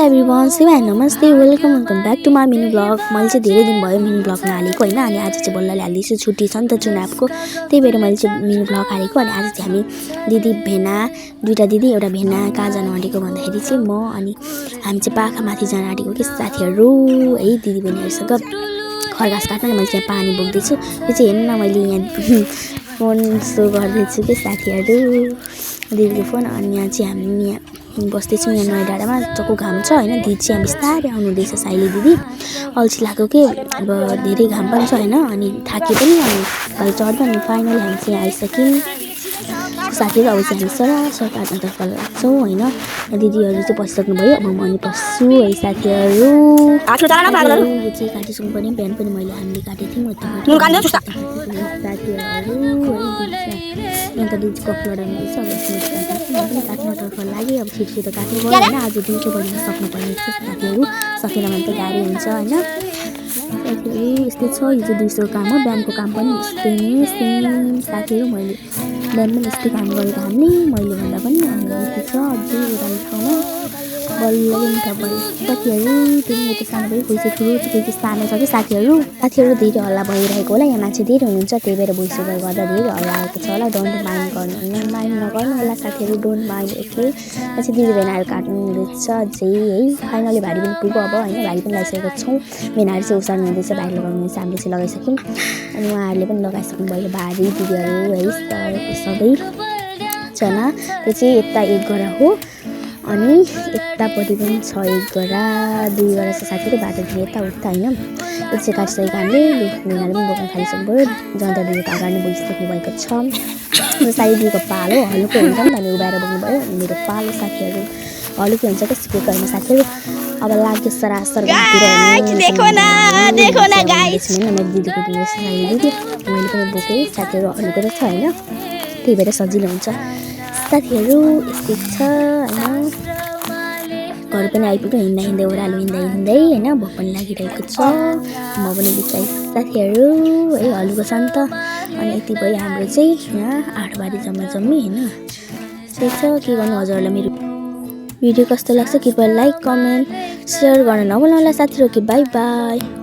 Everyone, Shivay नमस्ते, welcome back to my mini blog. मैले चाहिँ धेरै दिन भयो मिनी ब्लग नहालेको होइन। अनि आज चाहिँ बल्ल हाल्दैछु, छुट्टी छ नि त चुनावको, त्यही भएर मैले चाहिँ मिनी ब्लग हालेको। अनि आज चाहिँ हामी दिदी भेना दुईवटा दिदी एउटा भेना कहाँ जानु आँटेको भन्दाखेरि चाहिँ म अनि हामी चाहिँ पाखामाथि जान आँटेको कि साथीहरू है। दिदी बहिनीहरूसँग खरगास काट्न मैले चाहिँ पानी बोक्दैछु। यो चाहिँ हेर्नु न, मैले यहाँ फोन सो गर्दैछु कि साथीहरू, दिदीको फोन। अनि यहाँ चाहिँ हामी यहाँ बस्दैछौँ यहाँ नयाँ डाँडामा। चक्कु घाम छ होइन। दिदी चाहिँ हामी बिस्तारै आउनुहुँदैछ, साइली दिदी अल्छी लाग्यो कि अब धेरै घाम पनि छ होइन। अनि थाके पनि अनि कहिले चढ्दा अनि फाइनली हामी चाहिँ आइसक्यौँ साथीहरू। अब चाहिँ हामी सरासर काट्नतर्फ लाग्छौँ होइन। दिदीहरू चाहिँ बसिसक्नु भयो, अब म अनि बस्छु है साथीहरू। यो चाहिँ काटिसक्नु पर्ने, बिहान पनि मैले हामीले काटेको थियौँ साथीहरू है। यहाँ त दिदी कफ लडाउनु रहेछ। अब काट्नतर्फ लागि अब छिटो काट्नु पर्यो होइन। आज दिउँसो बढी सक्नुपर्ने छ साथीहरू, सकेन भने त गाडी हुन्छ होइन। यस्तै छ, यो चाहिँ दिउँसोको काम हो। बिहानको काम पनि यस्तै नै सेम साथीहरू। मैले बिहान पनि यस्तै काम गरेको हामीले, मैले भन्दा पनि यति छ अझै एउटा ठाउँमा बल्ल मिठा भयो साथीहरू। त्यो त सानो भयो, कोही चाहिँ ठुलो कोही चाहिँ सानो छ कि साथीहरू। धेरै हल्ला भइरहेको होला, यहाँ मान्छे धेरै हुनुहुन्छ, त्यही भएर भोइस ओभर गर्दा धेरै हल्ला आएको छ होला। डोन्ट माइन्ड नगर्नु होला साथीहरू, डोन्ट माइन्ड। ओके, चाहिँ दिदी भेनाहरू काट्नु हुँदैछ अझै है। फाइनली भारी पनि पुग्यो अब होइन। भारी पनि लगाइसकेको छौँ। भेनाहरू चाहिँ उसार्नु हुँदैछ, भारी लगाउनु हुँदैछ, हामीले चाहिँ लगाइसक्यौँ। अनि उहाँहरूले पनि लगाइसक्नु भयो भारी दिदीहरू है सबैजना। त्यो चाहिँ यता एक गरा हो अनि यतापट्टि पनि छ एक गरा, दुई गरा छ साथीहरू। बाटोदेखि यताउता होइन। यो चाहिँ काटिसकेको हामीले, भेनाले पनि बोक्न थालिसक्नु भयो। जनता दिदीको अगाडि नै बोकिसक्नु भएको छ। साथी दिदीको पालो हलुको हुन्छ नि त, अनि उभाएर बोक्नु भयो। मेरो पालो साथीहरू हलुको हुन्छ क्या सिकेको होइन साथीहरू। अब लाग्यो सरासर मैले दिदीको दिदी मैले पनि बोकेँ साथीहरू। हलुको त छ होइन, त्यही भएर सजिलो हुन्छ साथीहरू। यस्तै छ होइन। घर पनि आइपुग्यो, हिँड्दै ओह्रालो हिँड्दै होइन। भोक पनि लागिरहेको छ, म पनि बिचाइ साथीहरू है। हलुको छ नि त। अनि यति भयो हाम्रो चाहिँ यहाँ 8 बारी जम्मी होइन। त्यही छ, के गर्नु। हजुरहरूलाई मेरो भिडियो कस्तो लाग्छ कृपया लाइक कमेन्ट सेयर गर्न नभुल्नु होला साथीहरू। Okay, by by.